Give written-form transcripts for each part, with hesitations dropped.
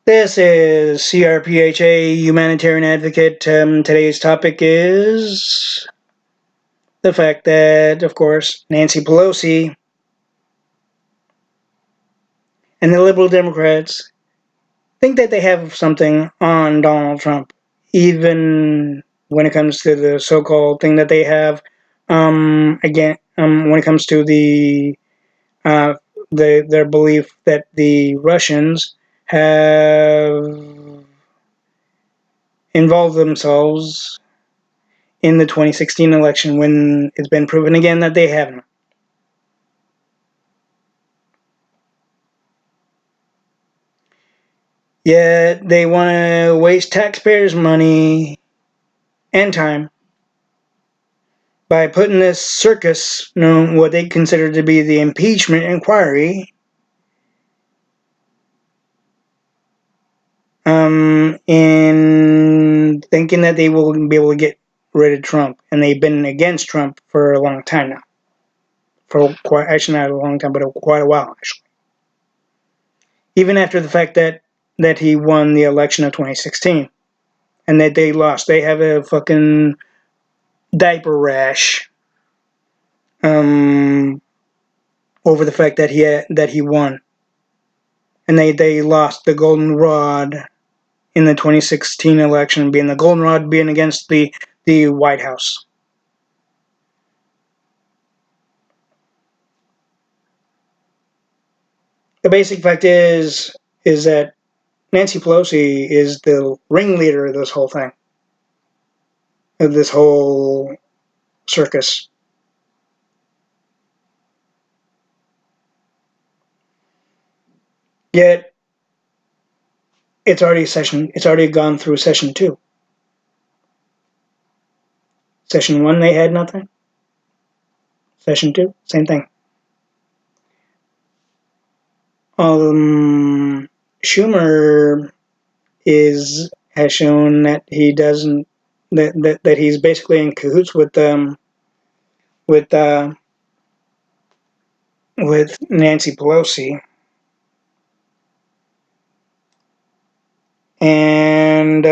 This is CRPHA Humanitarian Advocate. Today's topic is the fact that, of course, Nancy Pelosi and the liberal Democrats think that they have something on Donald Trump, even when it comes to the so-called thing that they have. When it comes to uh, their belief that the Russians have involved themselves in the 2016 election, when it's been proven again that they haven't. Yet they want to waste taxpayers' money and time by putting this circus, what they consider to be the impeachment inquiry, in thinking that they will be able to get rid of Trump. And they've been against Trump for a long time now. Actually not a long time, but quite a while, actually. Even after the fact that he won the election of 2016 and that they lost. They have a fucking diaper rash over the fact that he won, and they lost the goldenrod in the 2016 election, being the goldenrod being against the White House. The basic fact is that Nancy Pelosi is the ringleader of this whole thing, of this whole circus. Yet it's already gone through session 2. Session 1 they had nothing. Session 2, same thing. Schumer has shown that he doesn't that he's basically in cahoots with with uh, with Nancy Pelosi, and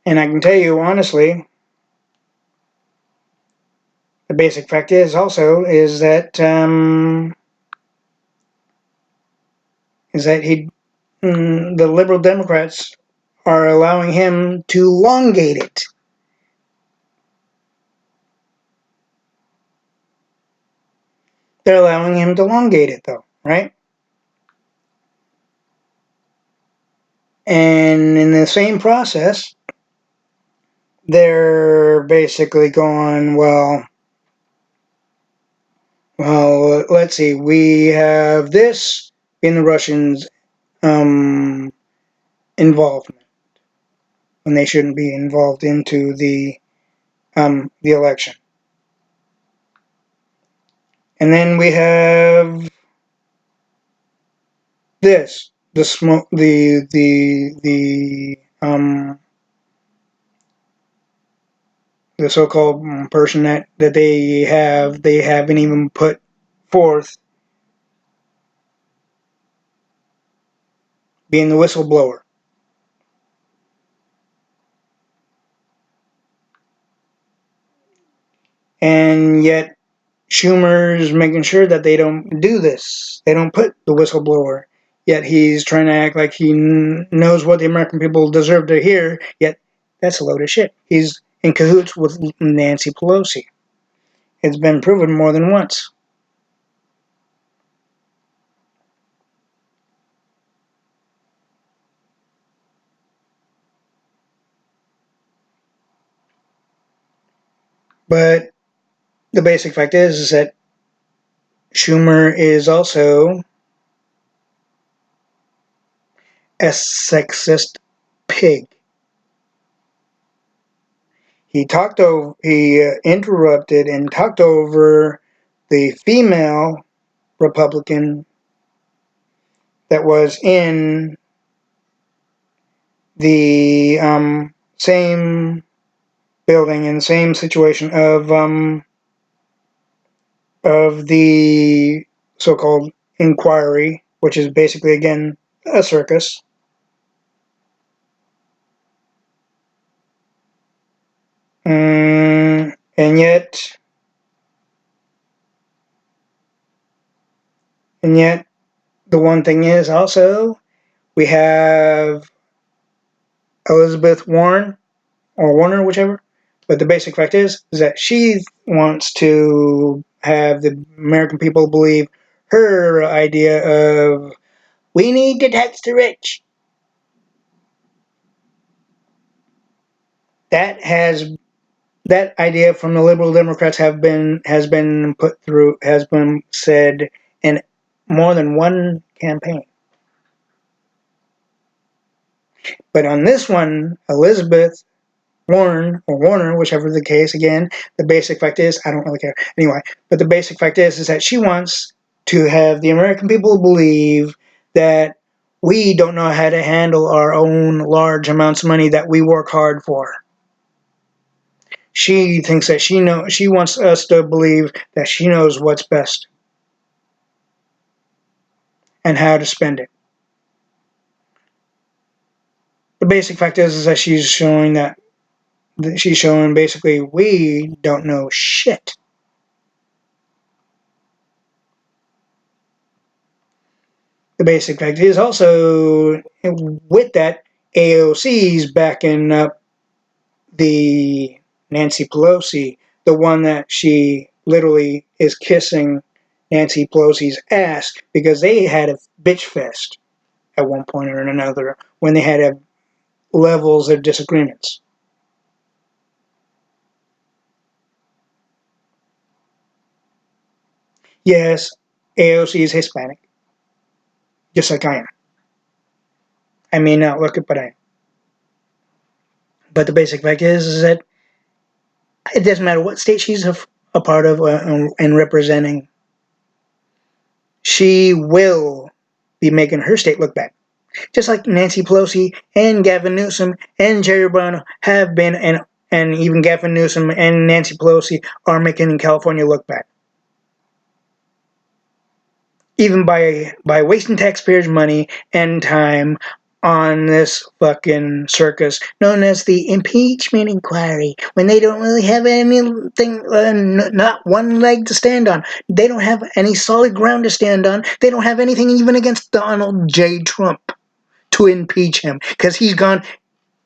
I can tell you honestly, the basic fact is the liberal Democrats are allowing him to elongate it. They're allowing him to elongate it, though, right? And in the same process, they're basically going, well, let's see, we have this in the Russians' involvement when they shouldn't be involved into the election. And then we have this, the smoke, the so-called person that they haven't even put forth being the whistleblower. And yet Schumer's making sure that they don't do this. They don't put the whistleblower. Yet he's trying to act like he knows what the American people deserve to hear. Yet that's a load of shit. He's in cahoots with Nancy Pelosi. It's been proven more than once. But the basic fact is that Schumer is also a sexist pig. He interrupted and talked over the female Republican that was in the same building and same situation of the so-called inquiry, which is basically, again, a circus. And yet, the one thing is also, we have Elizabeth Warren, or Warner, whichever. But the basic fact is that she wants to have the American people believe her idea of we need to tax the rich. That has that idea from the liberal Democrats has been put through has been said in more than one campaign. But on this one, Elizabeth Warren or Warner, whichever the case, again, the basic fact is I don't really care anyway. But the basic fact is that she wants to have the American people believe that we don't know how to handle our own large amounts of money that we work hard for. She thinks that she wants us to believe that she knows what's best and how to spend it. The basic fact is that she's showing basically we don't know shit. The basic fact is also with that AOC's backing up the Nancy Pelosi, the one that she literally is kissing Nancy Pelosi's ass because they had a bitch fest at one point or another when they had levels of disagreements. Yes, AOC is Hispanic, just like I am. I may not look it, but I am. But the basic fact is that it doesn't matter what state she's a part of and representing, she will be making her state look bad. Just like Nancy Pelosi and Gavin Newsom and Jerry Brown have been, and even Gavin Newsom and Nancy Pelosi are making California look bad. Even by wasting taxpayers' money and time on this fucking circus known as the impeachment inquiry when they don't really have anything, not one leg to stand on. They don't have any solid ground to stand on. They don't have anything even against Donald J. Trump to impeach him because he's gone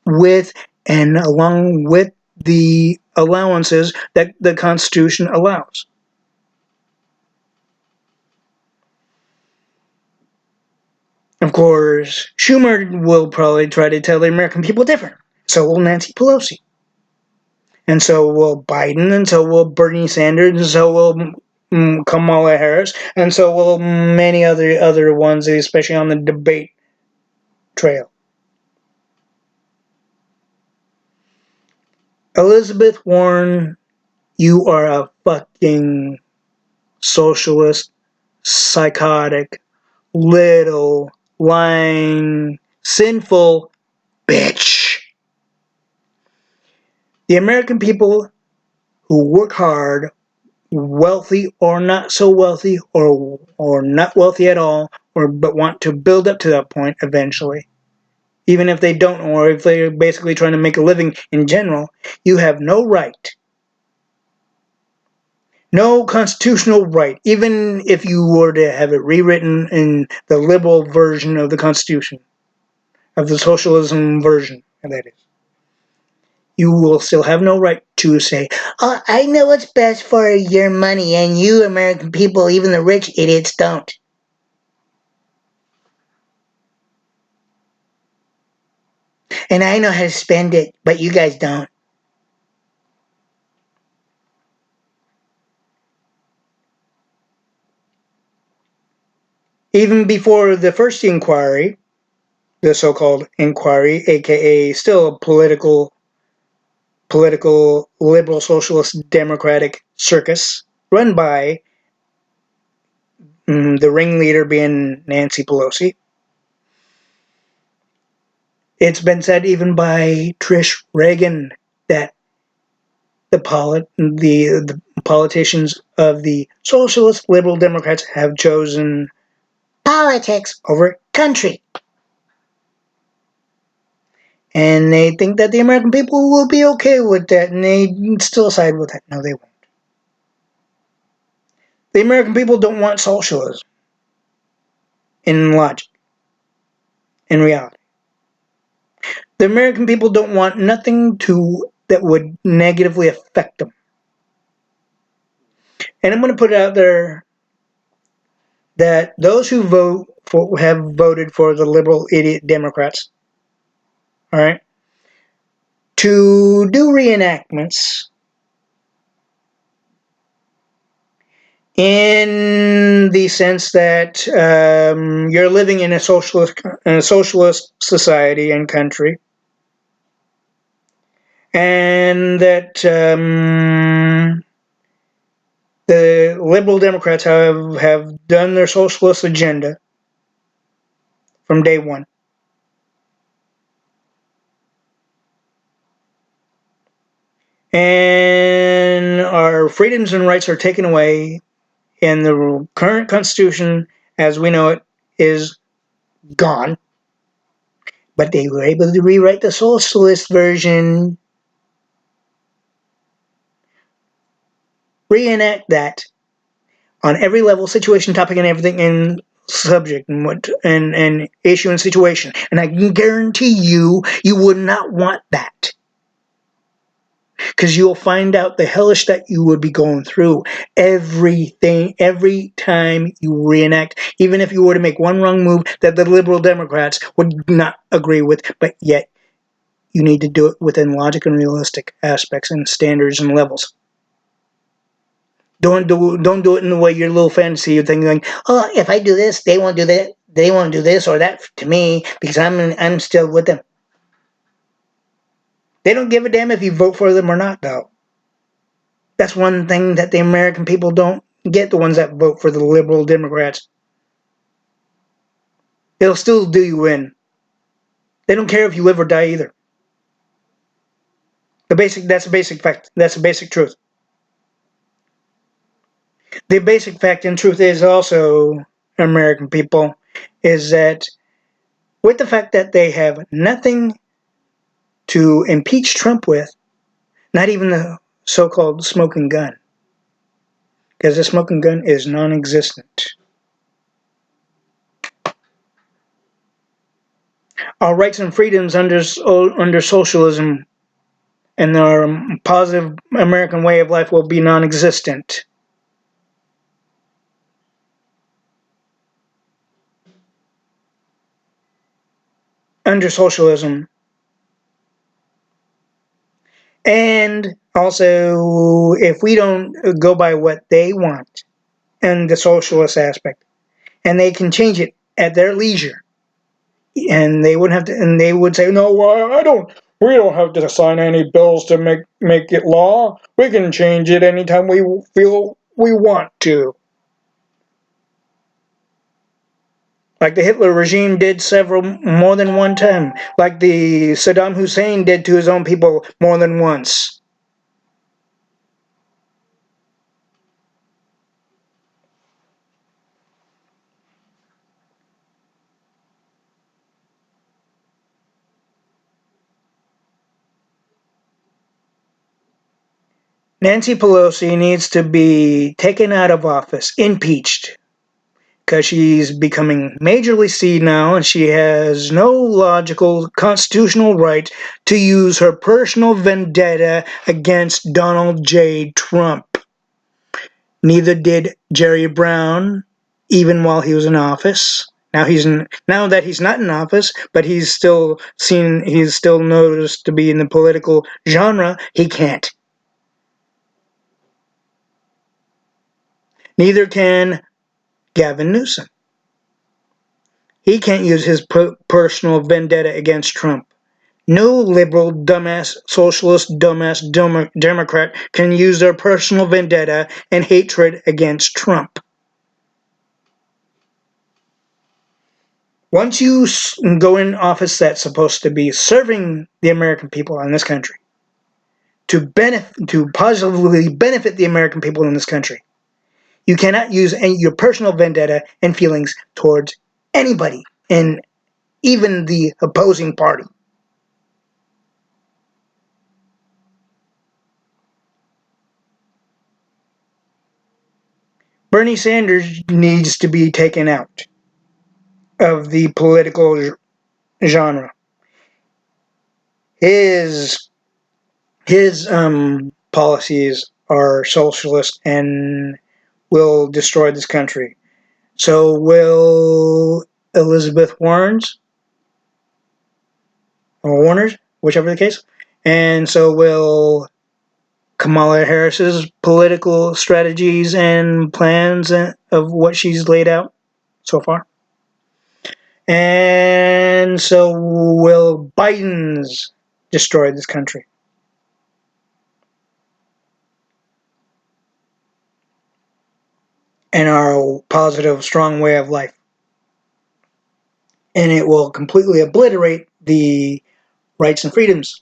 with and along with the allowances that the Constitution allows. Of course, Schumer will probably try to tell the American people different. So will Nancy Pelosi. And so will Biden, and so will Bernie Sanders, and so will Kamala Harris, and so will many other ones, especially on the debate trail. Elizabeth Warren, you are a fucking socialist, psychotic, little, lying, sinful bitch. The American people who work hard, wealthy or not so wealthy, or not wealthy at all, but want to build up to that point eventually, even if they don't, or if they're basically trying to make a living in general, you have no right, no constitutional right, even if you were to have it rewritten in the liberal version of the Constitution, of the socialism version, that is. You will still have no right to say, oh, I know what's best for your money, and you American people, even the rich idiots, don't. And I know how to spend it, but you guys don't. Even before the first inquiry, the so-called inquiry, aka still a political liberal socialist democratic circus run by the ringleader being Nancy Pelosi. It's been said even by Trish Reagan that the politicians of the socialist liberal Democrats have chosen politics over country. And they think that the American people will be okay with that, and they still side with that. No, they won't. The American people don't want socialism in logic, in reality. The American people don't want nothing that would negatively affect them. And I'm going to put it out there that those who have voted for the liberal idiot Democrats, all right, to do reenactments in the sense that you're living in a socialist society and country, and that the liberal Democrats have done their socialist agenda from day one. And our freedoms and rights are taken away, and the current Constitution, as we know it, is gone. But they were able to rewrite the socialist version, reenact that on every level, situation, topic, and everything, and subject, and and issue and situation. And I can guarantee you would not want that, because you'll find out the hellish that you would be going through every time you reenact, even if you were to make one wrong move that the liberal Democrats would not agree with, but yet you need to do it within logic and realistic aspects and standards and levels. Don't do it in the way your little fantasy. You're thinking, oh, if I do this, they won't do that. They won't do this or that to me because I'm still with them. They don't give a damn if you vote for them or not, though. That's one thing that the American people don't get, the ones that vote for the liberal Democrats. They'll still do you in. They don't care if you live or die either. That's a basic fact. That's a basic truth. The basic fact and truth is also, American people, is that with the fact that they have nothing to impeach Trump with, not even the so-called smoking gun, because the smoking gun is non-existent. Our rights and freedoms under socialism and our positive American way of life will be non-existent. Under socialism. And also, if we don't go by what they want and the socialist aspect, and they can change it at their leisure, and they wouldn't have to, and they would say, no, we don't have to sign any bills to make it law. We can change it anytime we feel we want to. Like the Hitler regime did more than one time. Like the Saddam Hussein did to his own people more than once. Nancy Pelosi needs to be taken out of office, impeached, because she's becoming majorly senile and she has no logical constitutional right to use her personal vendetta against Donald J. Trump. Neither did Jerry Brown, even while he was in office. Now that he's not in office, but he's still noticed to be in the political genre, he can't. Neither can Gavin Newsom. He can't use his personal vendetta against Trump. No liberal, dumbass, socialist, dumbass, Democrat can use their personal vendetta and hatred against Trump. Once you go in office that's supposed to be serving the American people in this country, to positively benefit the American people in this country, You cannot use your personal vendetta and feelings towards anybody, and even the opposing party. Bernie Sanders needs to be taken out of the political genre. His policies are socialist and will destroy this country. So will Elizabeth Warren's or Warner's, whichever the case, and so will Kamala Harris's political strategies and plans of what she's laid out so far. And so will Biden's destroy this country. And our positive, strong way of life. And it will completely obliterate the rights and freedoms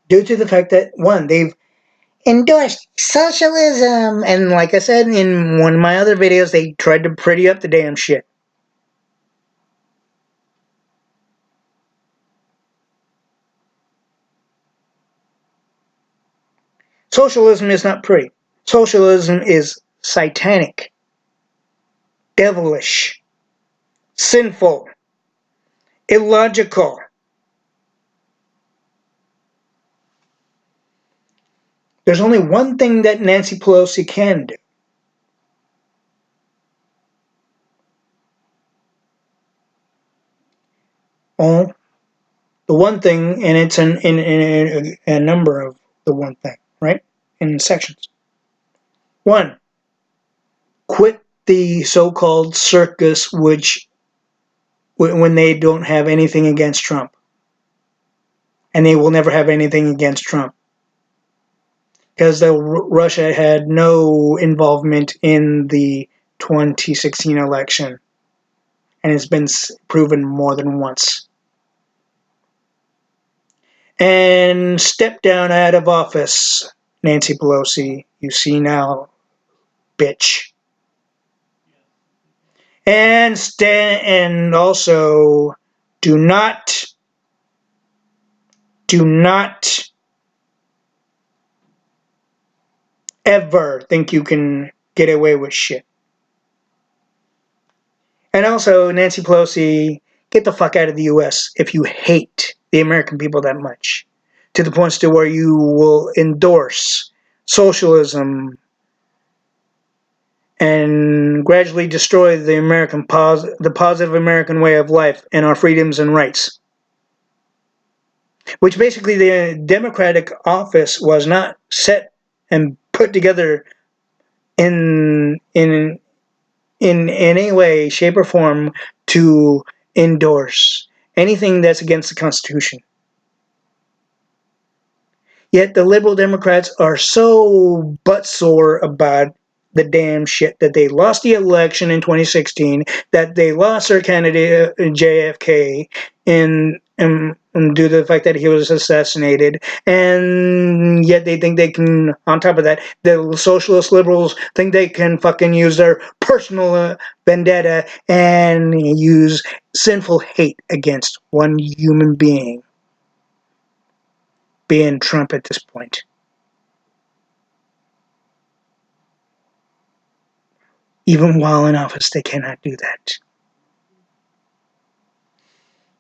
due to the fact that, one, they've endorsed socialism. And like I said in one of my other videos, they tried to pretty up the damn shit. Socialism is not pretty. Socialism is satanic, devilish, sinful, illogical. There's only one thing that Nancy Pelosi can do. Well, the one thing, and it's in a number of the one thing, right? In sections. One, quit the so-called circus, which when they don't have anything against Trump. And they will never have anything against Trump. Because Russia had no involvement in the 2016 election. And it's been proven more than once. And step down out of office, Nancy Pelosi. You see now, bitch. And also do not ever think you can get away with shit. And also, Nancy Pelosi, get the fuck out of the U.S. if you hate the American people that much, to the point to where you will endorse socialism and gradually destroy the the positive American way of life and our freedoms and rights. Which basically the Democratic office was not set and put together in any way, shape, or form to endorse anything that's against the Constitution. Yet the liberal Democrats are so buttsore about the damn shit that they lost the election in 2016, that they lost their candidate JFK due to the fact that he was assassinated, and yet they think they can, on top of that, the socialist liberals think they can fucking use their personal vendetta and use sinful hate against one human being, being Trump at this point. Even while in office, they cannot do that.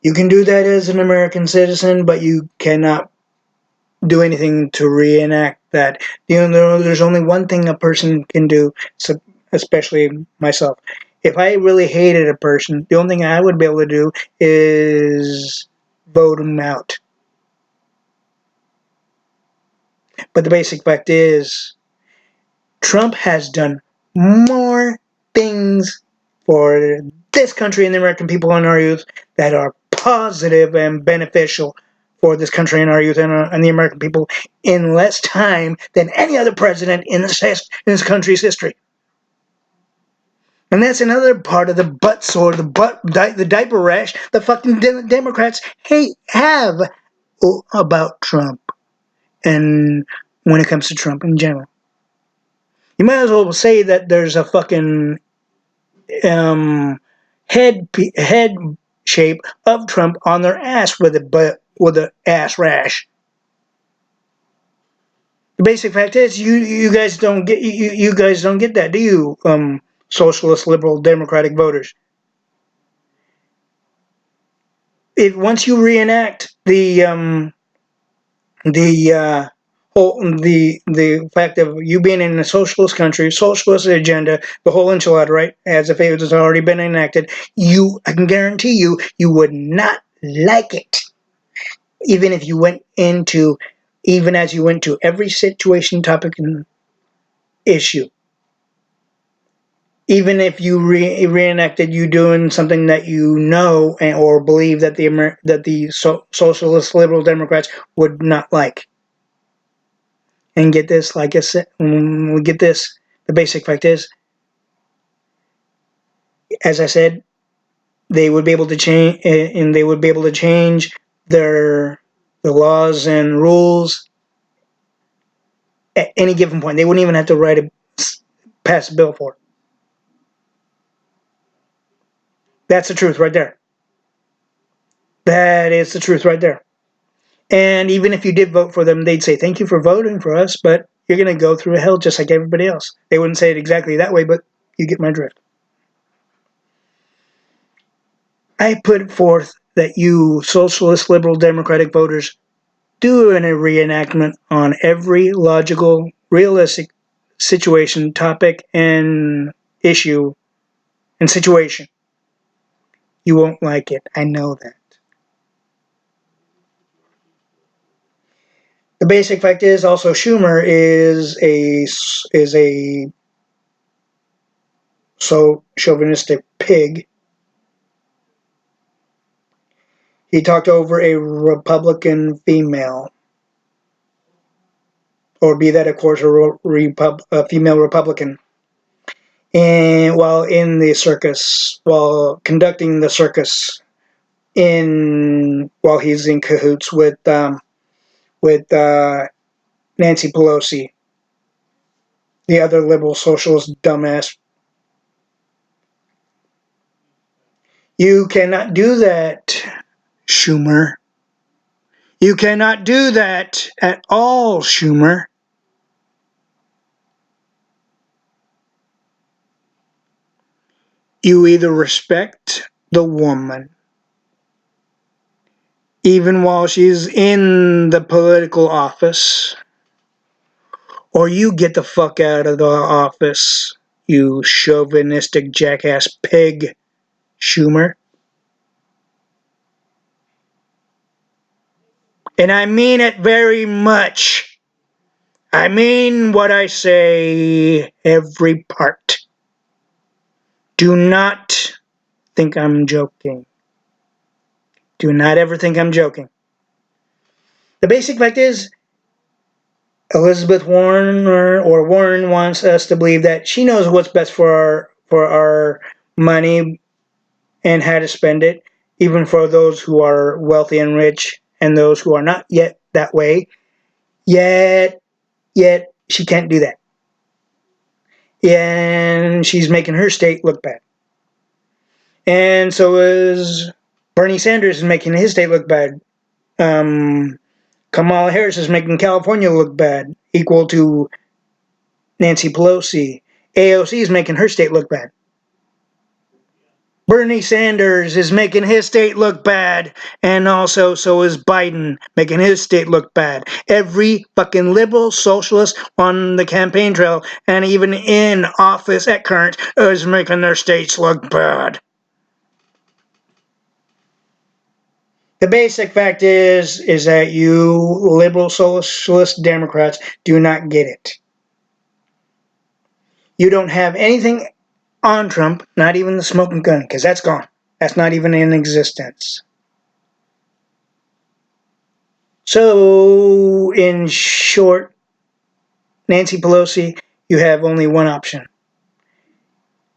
You can do that as an American citizen, but you cannot do anything to reenact that. You know, there's only one thing a person can do, especially myself. If I really hated a person, the only thing I would be able to do is vote him out. But the basic fact is, Trump has done more things for this country and the American people and our youth that are positive and beneficial for this country and our youth and the American people in less time than any other president in this country's history. And that's another part of the butt sore, the diaper rash the fucking Democrats have about Trump and when it comes to Trump in general. You might as well say that there's a fucking head shape of Trump on their ass with a ass rash. The basic fact is, you guys don't get you guys don't get that, do you? Socialist, liberal, democratic voters. If once you reenact the whole the fact of you being in a socialist country, socialist agenda, the whole enchilada, right? As if it has already been enacted, I can guarantee you would not like it, even if you went into, even as you went to every situation, topic, and issue. Even if you reenacted you doing something that you know or believe that the socialist liberal Democrats would not like. And get this, like I said, when we get this, the basic fact is, as I said, they would be able to change, and they would be able to change the laws and rules at any given point. They wouldn't even have to pass a bill for it. That's the truth right there. That is the truth right there. And even if you did vote for them, they'd say, thank you for voting for us, but you're going to go through hell just like everybody else. They wouldn't say it exactly that way, but you get my drift. I put forth that you socialist, liberal, democratic voters do a reenactment on every logical, realistic situation, topic, and issue and situation. You won't like it. I know that. The basic fact is also Schumer is a so chauvinistic pig. He talked over a Republican female, or be that, of course, a female Republican, and while in the circus, while conducting the circus, while he's in cahoots with Nancy Pelosi, the other liberal socialist dumbass. You cannot do that, Schumer. You cannot do that at all, Schumer. You either respect the woman, even while she's in the political office, or you get the fuck out of the office, you chauvinistic jackass pig, Schumer. And I mean it very much. I mean what I say, every part. Do not think I'm joking. Do not ever think I'm joking. The basic fact is, Elizabeth Warren or Warren wants us to believe that she knows what's best for our money and how to spend it, even for those who are wealthy and rich and those who are not yet that way. Yet she can't do that. And she's making her state look bad. And so is Bernie Sanders is making his state look bad. Kamala Harris is making California look bad, equal to Nancy Pelosi. AOC is making her state look bad. Bernie Sanders is making his state look bad, and also so is Biden making his state look bad. Every fucking liberal socialist on the campaign trail and even in office at current is making their states look bad. The basic fact is that you liberal socialist Democrats do not get it. You don't have anything on Trump, not even the smoking gun, because that's gone. That's not even in existence. So, in short, Nancy Pelosi, you have only one option.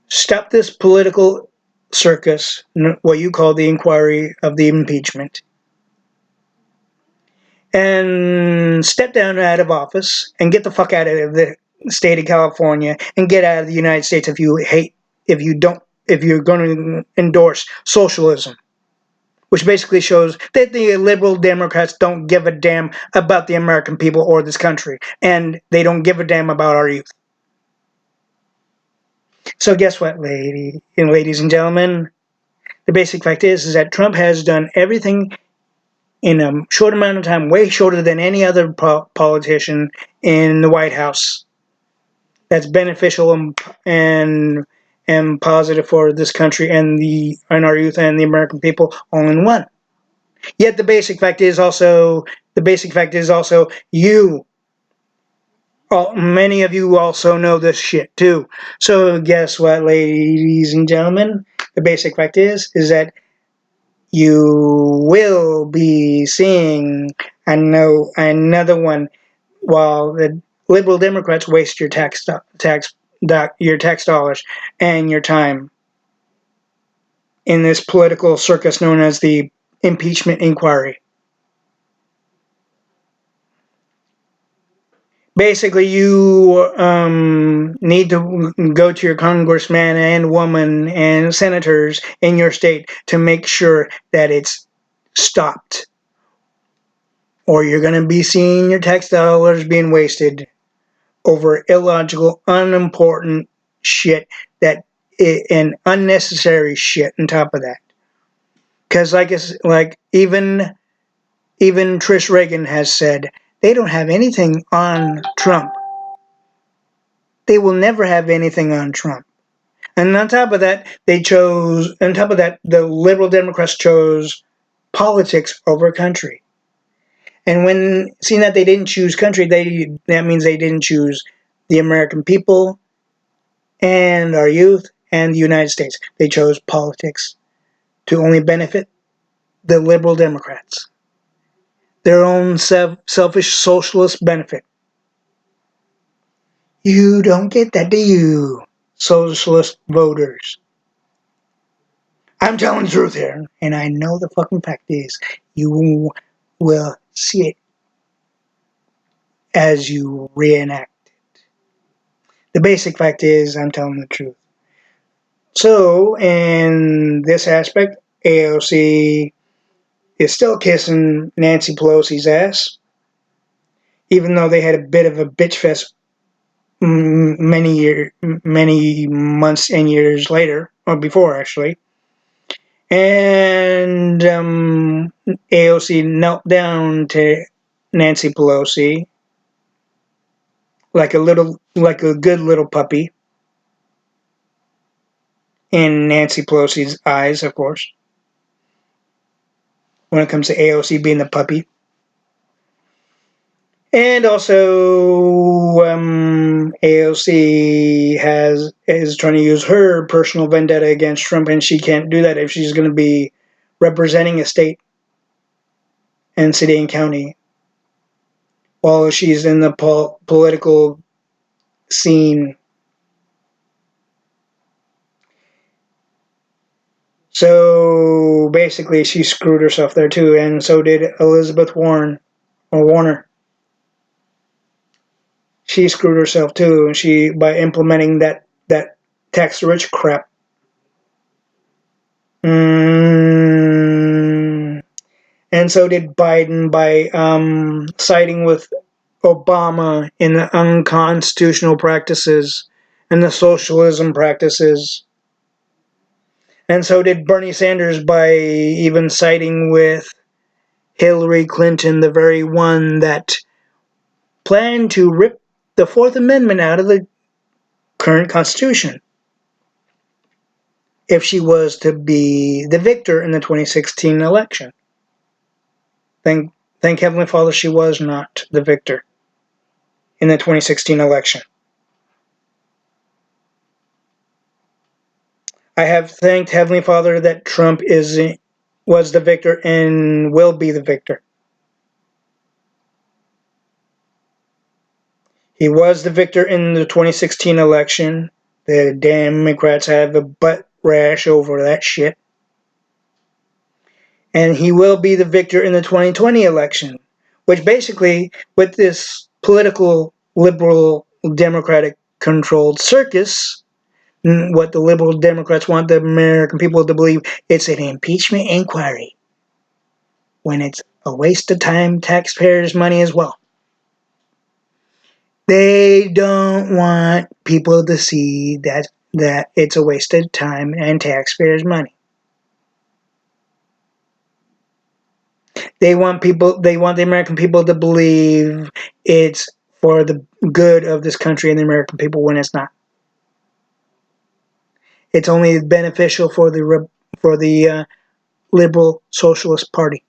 Stop this political circus, what you call the inquiry of the impeachment, and step down out of office and get the fuck out of state of California and get out of the United States if you're going to endorse socialism, which basically shows that the liberal Democrats don't give a damn about the American people or this country, and they don't give a damn about our youth. So guess what, ladies and gentlemen? The basic fact is that Trump has done everything in a short amount of time, way shorter than any other politician in the White House, that's beneficial and positive for this country and our youth and the American people all in one. Yet the basic fact is also you. Many of you also know this shit too. So guess what, ladies and gentlemen? The basic fact is that you will be seeing another one while the liberal Democrats waste your tax dollars and your time in this political circus known as the impeachment inquiry. Basically, you need to go to your congressman and woman and senators in your state to make sure that it's stopped, or you're going to be seeing your tax dollars being wasted over illogical, unimportant shit and unnecessary shit on top of that. Because even Trish Reagan has said they don't have anything on Trump. They will never have anything on Trump. And on top of that, the liberal Democrats chose politics over country. And when seeing that they didn't choose country, that means they didn't choose the American people and our youth and the United States. They chose politics to only benefit the liberal Democrats, their own selfish socialist benefit. You don't get that, do you, socialist voters? I'm telling the truth here, and I know the fucking fact is you will see it as you reenact it. The basic fact is I'm telling the truth. So, in this aspect, AOC is still kissing Nancy Pelosi's ass, even though they had a bit of a bitch fest many months and years later, or before actually. And AOC knelt down to Nancy Pelosi like a good little puppy in Nancy Pelosi's eyes, of course. When it comes to AOC being the puppy. And also, AOC is trying to use her personal vendetta against Trump, and she can't do that if she's going to be representing a state and city and county while she's in the political scene. So basically, she screwed herself there too, and so did Elizabeth Warren or Warner. She screwed herself too, and by implementing that tax rich crap. And so did Biden by siding with Obama in the unconstitutional practices and the socialism practices. And so did Bernie Sanders by even siding with Hillary Clinton, the very one that planned to rip the Fourth Amendment out of the current Constitution if she was to be the victor in the 2016 election. Thank Heavenly Father she was not the victor in the 2016 election. I have thanked Heavenly Father that Trump was the victor and will be the victor. He was the victor in the 2016 election. The Democrats have a butt rash over that shit. And he will be the victor in the 2020 election, which basically, with this political liberal Democratic-controlled circus. What the liberal Democrats want the American people to believe, it's an impeachment inquiry, when it's a waste of time, taxpayers' money as well. They don't want people to see that it's a waste of time and taxpayers' money. They want the American people to believe it's for the good of this country and the American people, when it's not. It's only beneficial for the liberal socialist party.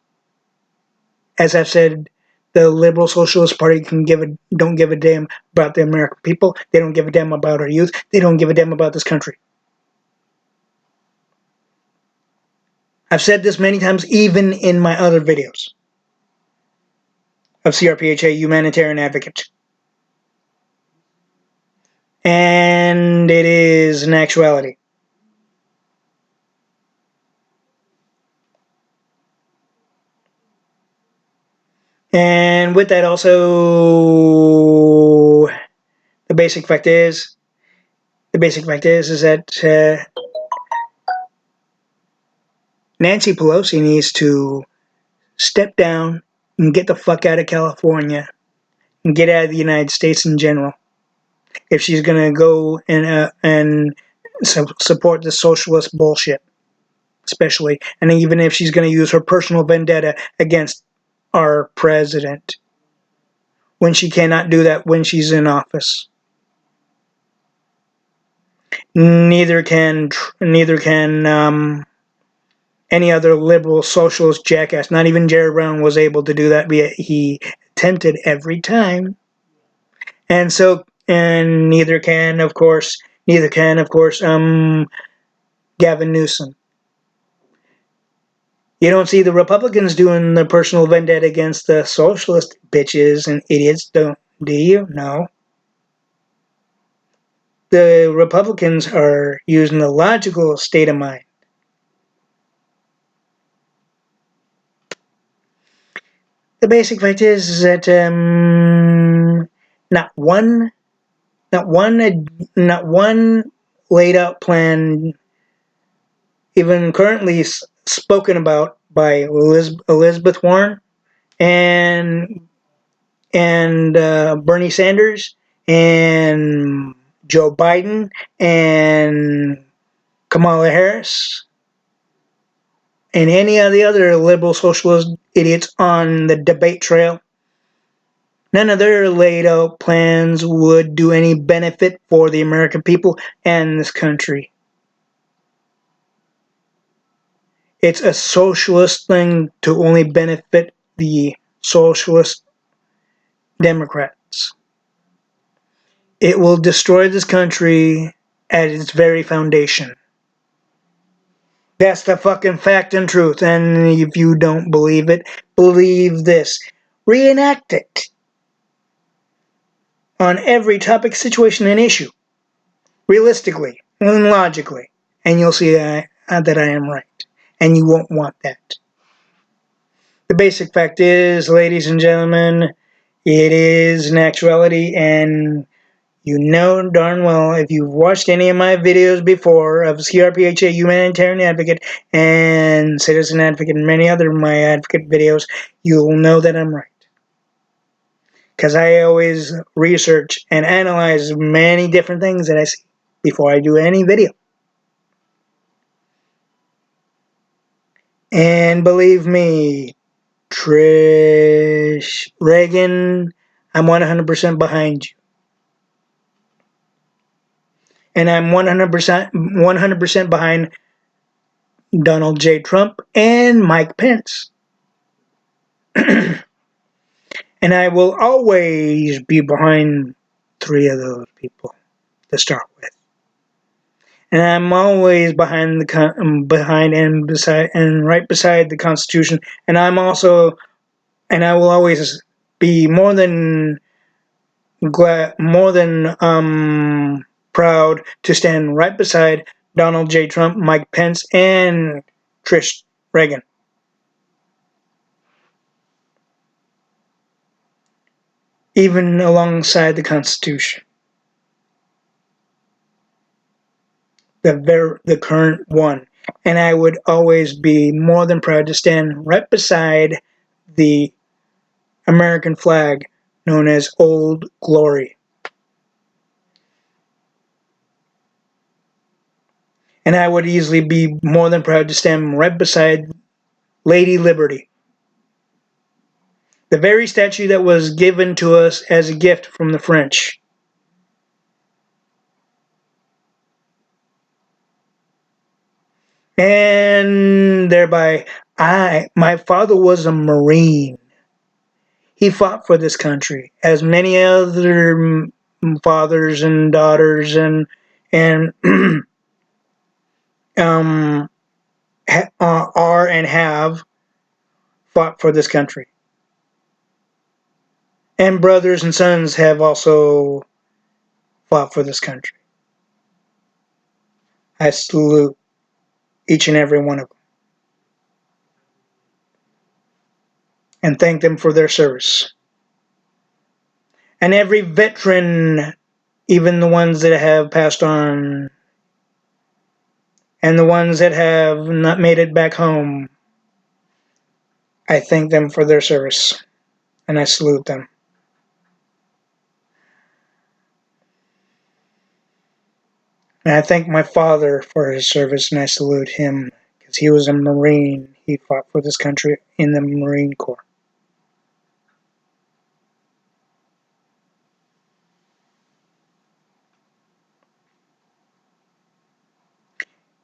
As I've said, the liberal socialist party don't give a damn about the American people. They don't give a damn about our youth. They don't give a damn about this country. I've said this many times, even in my other videos of CRPHA Humanitarian Advocate. And it is an actuality. And with that also, the basic fact is that Nancy Pelosi needs to step down and get the fuck out of California and get out of the United States in general. If she's gonna go and support the socialist bullshit, especially, and even if she's gonna use her personal vendetta against our president, when she cannot do that when she's in office. Neither can any other liberal socialist jackass. Not even Jerry Brown was able to do that, but he attempted every time. And neither can, of course, Gavin Newsom. You don't see the Republicans doing the personal vendetta against the socialist bitches and idiots, do you? No. The Republicans are using the logical state of mind. The basic fact is that not one laid out plan, even currently spoken about by Elizabeth Warren and Bernie Sanders and Joe Biden and Kamala Harris and any of the other liberal socialist idiots on the debate trail. None of their laid out plans would do any benefit for the American people and this country. It's a socialist thing to only benefit the socialist Democrats. It will destroy this country at its very foundation. That's the fucking fact and truth. And if you don't believe it, believe this. Reenact it on every topic, situation, and issue. Realistically and logically. And you'll see that I am right. And you won't want that. The basic fact is, ladies and gentlemen, it is an actuality, and you know darn well, if you've watched any of my videos before of CRPHA Humanitarian Advocate and Citizen Advocate and many other of my advocate videos, you'll know that I'm right. Because I always research and analyze many different things that I see before I do any video. And believe me, Trish Reagan, I'm 100% behind you. And I'm 100% behind Donald J. Trump and Mike Pence. And I will always be behind three of those people to start with. And I'm always behind and right beside the Constitution. And I will always be more than proud to stand right beside Donald J. Trump, Mike Pence, and Trish Reagan. Even alongside the Constitution. the current one. And I would always be more than proud to stand right beside the American flag known as Old Glory. And I would easily be more than proud to stand right beside Lady Liberty, the very statue that was given to us as a gift from the French. And thereby, my father was a Marine. He fought for this country, as many other fathers and daughters and are and have fought for this country. And brothers and sons have also fought for this country. I salute each and every one of them and thank them for their service. And every veteran, even the ones that have passed on and the ones that have not made it back home, I thank them for their service and I salute them. And I thank my father for his service and I salute him because he was a Marine. He fought for this country in the Marine Corps.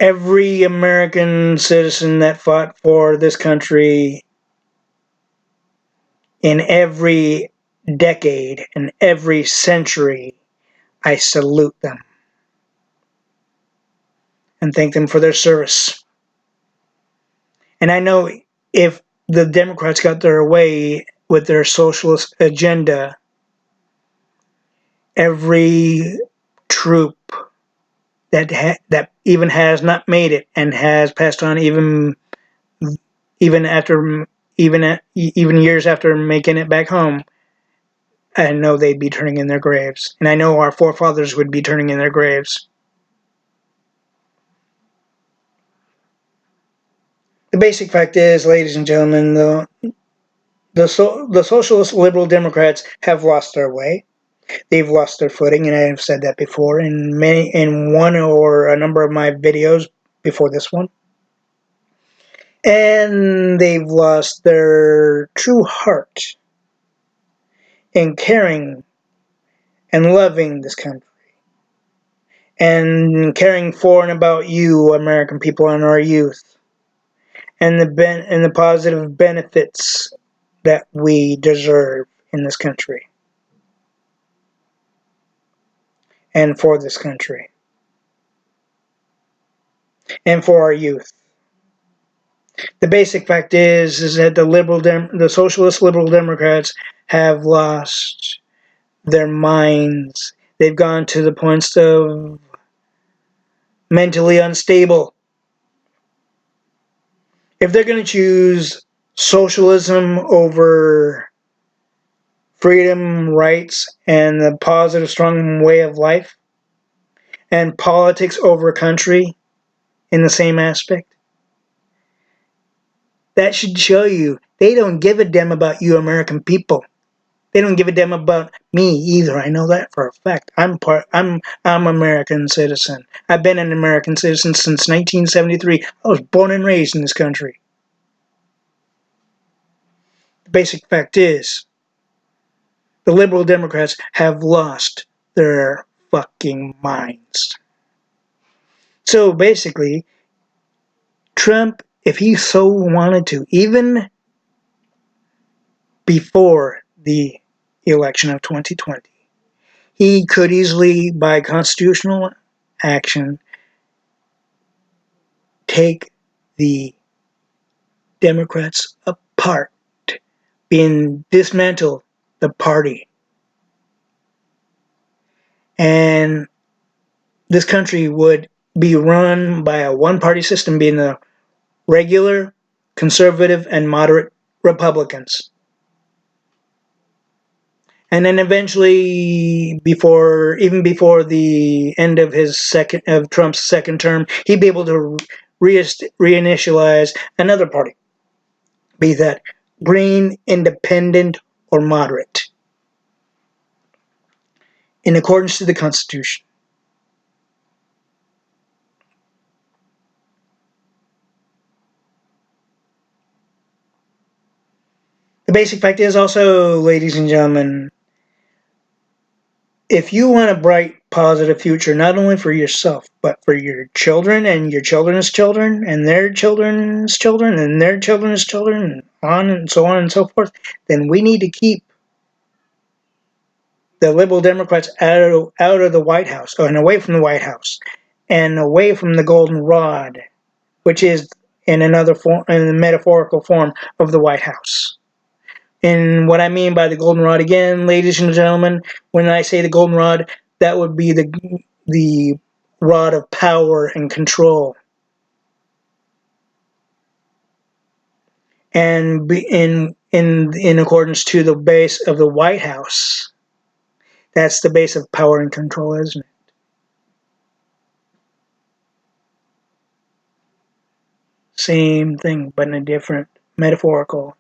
Every American citizen that fought for this country in every decade and every century, I salute them and thank them for their service. And I know if the Democrats got their way with their socialist agenda, every troop that even has not made it and has passed on even after even years after making it back home, I know they'd be turning in their graves, and I know our forefathers would be turning in their graves. The basic fact is, ladies and gentlemen, the socialist liberal Democrats have lost their way. They've lost their footing, and I have said that before in one or a number of my videos before this one. And they've lost their true heart in caring and loving this country and caring for and about you, American people, and our youth, and the positive benefits that we deserve in this country and for this country and for our youth. The basic fact is that the socialist liberal Democrats have lost their minds. They've gone to the points of mentally unstable. If they're going to choose socialism over freedom, rights, and the positive, strong way of life, and politics over country in the same aspect, that should show you they don't give a damn about you American people. They don't give a damn about me either. I know that for a fact. I'm American citizen. I've been an American citizen since 1973. I was born and raised in this country. The basic fact is the liberal Democrats have lost their fucking minds. So basically, Trump, if he so wanted to, even before the election of 2020, he could easily, by constitutional action, take the Democrats apart, dismantle the party. And this country would be run by a one-party system, being the regular, conservative, and moderate Republicans. And then eventually, even before the end of Trump's second term, he'd be able to reinitialize another party, be that green, independent, or moderate, in accordance to the Constitution. The basic fact is also, ladies and gentlemen, if you want a bright, positive future, not only for yourself, but for your children and your children's children and their children's children and their children's children, and on and so forth, then we need to keep the liberal Democrats out of the White House, and away from the White House, and away from the golden rod, which is in another form, in the metaphorical form of the White House. And what I mean by the golden rod, again, ladies and gentlemen, when I say the golden rod, that would be the rod of power and control. And in accordance to the base of the White House, that's the base of power and control, isn't it? Same thing, but in a different metaphorical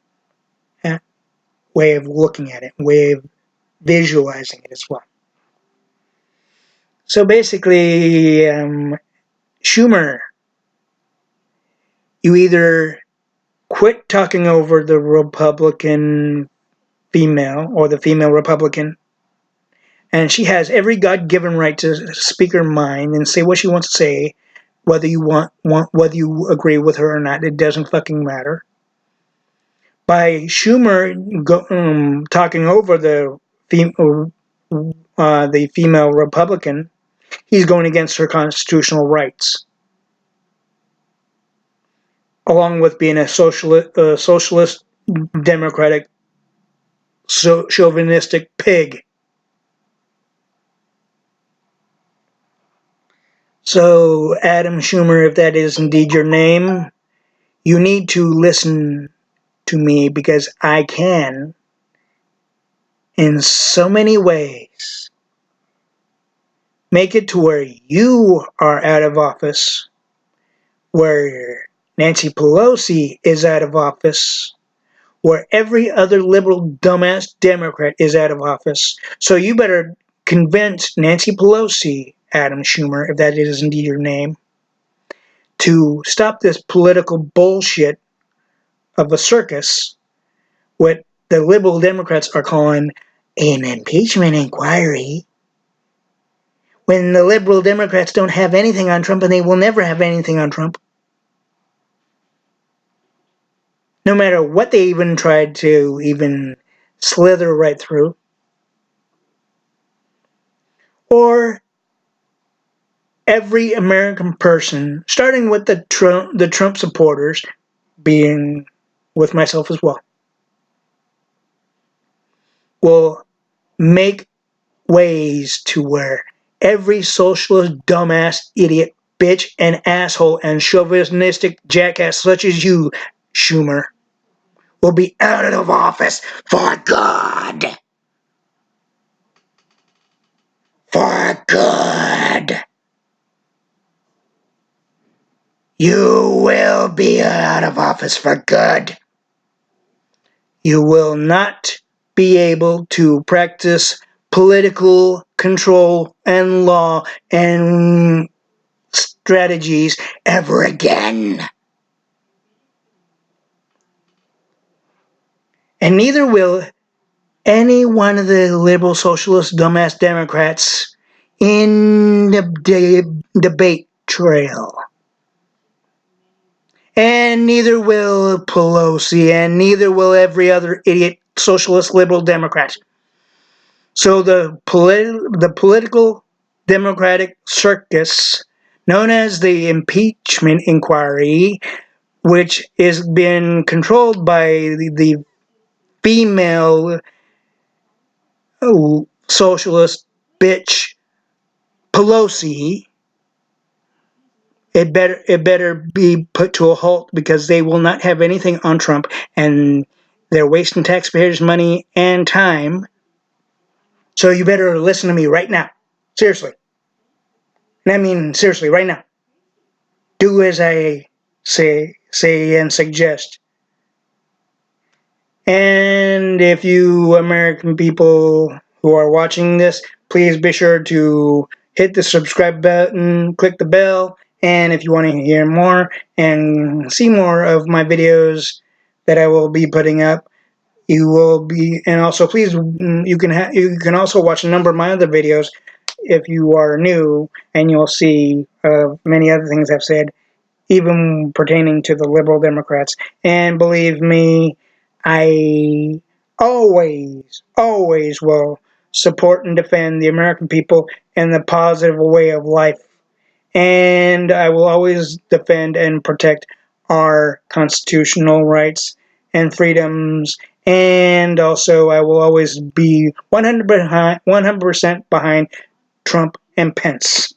way of looking at it, way of visualizing it as well. So basically, Schumer, you either quit talking over the Republican female or the female Republican, and she has every God-given right to speak her mind and say what she wants to say, whether you whether you agree with her or not. It doesn't fucking matter. By Schumer talking over the female Republican, he's going against her constitutional rights, along with being a socialist, democratic, chauvinistic pig. So, Adam Schumer, if that is indeed your name, you need to listen to me, because I can, in so many ways, make it to where you are out of office, where Nancy Pelosi is out of office, where every other liberal dumbass Democrat is out of office. So you better convince Nancy Pelosi, Adam Schumer, if that is indeed your name, to stop this political bullshit of a circus, what the liberal Democrats are calling an impeachment inquiry, when the liberal Democrats don't have anything on Trump, and they will never have anything on Trump. No matter what they even tried to even slither right through. Or every American person, starting with the Trump supporters, being with myself as well, will make ways to where every socialist, dumbass, idiot, bitch, and asshole, and chauvinistic jackass such as you, Schumer, will be out of office for good. For good. You will be out of office for good. You will not be able to practice political control and law and strategies ever again. And neither will any one of the liberal socialist dumbass Democrats in the debate trail. And neither will Pelosi, and neither will every other idiot socialist liberal Democrat. So the political democratic circus, known as the impeachment inquiry, which is being controlled by the female socialist bitch Pelosi, it better be put to a halt, because they will not have anything on Trump, and they're wasting taxpayers' money and time So you better listen to me right now. Seriously. And I mean seriously, right now. Do as I say and suggest. And if you American people who are watching this, please be sure to hit the subscribe button, click the bell, and if you want to hear more and see more of my videos that I will be putting up, you will be, and also please, you can also watch a number of my other videos if you are new, and you'll see many other things I've said, even pertaining to the liberal Democrats. And believe me, I always will support and defend the American people and the positive way of life. And I will always defend and protect our constitutional rights and freedoms. And also, I will always be 100% behind Trump and Pence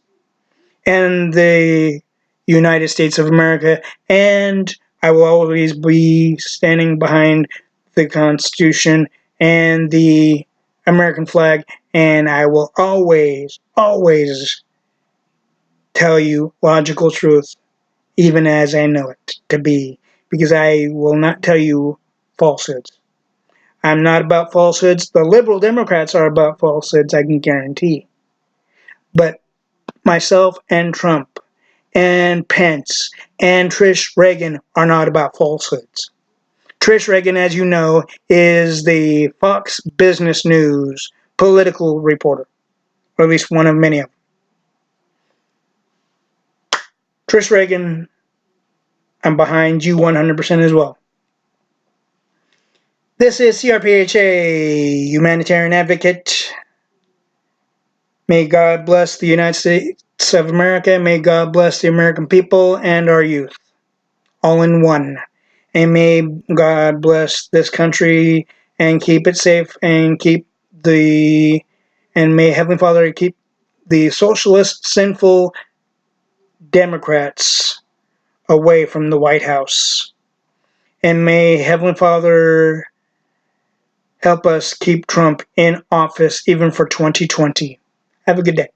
and the United States of America, and I will always be standing behind the Constitution and the American flag, and I will always tell you logical truth, even as I know it to be, because I will not tell you falsehoods. I'm not about falsehoods. The liberal Democrats are about falsehoods, I can guarantee. But myself and Trump and Pence and Trish Reagan are not about falsehoods. Trish Reagan, as you know, is the Fox Business News political reporter, or at least one of many of them. Trish Reagan, I'm behind you 100% as well. This is CRPHA, Humanitarian Advocate. May God bless the United States of America. May God bless the American people and our youth, all in one. And may God bless this country and keep it safe and may Heavenly Father keep the socialist, sinful Democrats away from the White House. And may Heavenly Father help us keep Trump in office even for 2020. Have a good day.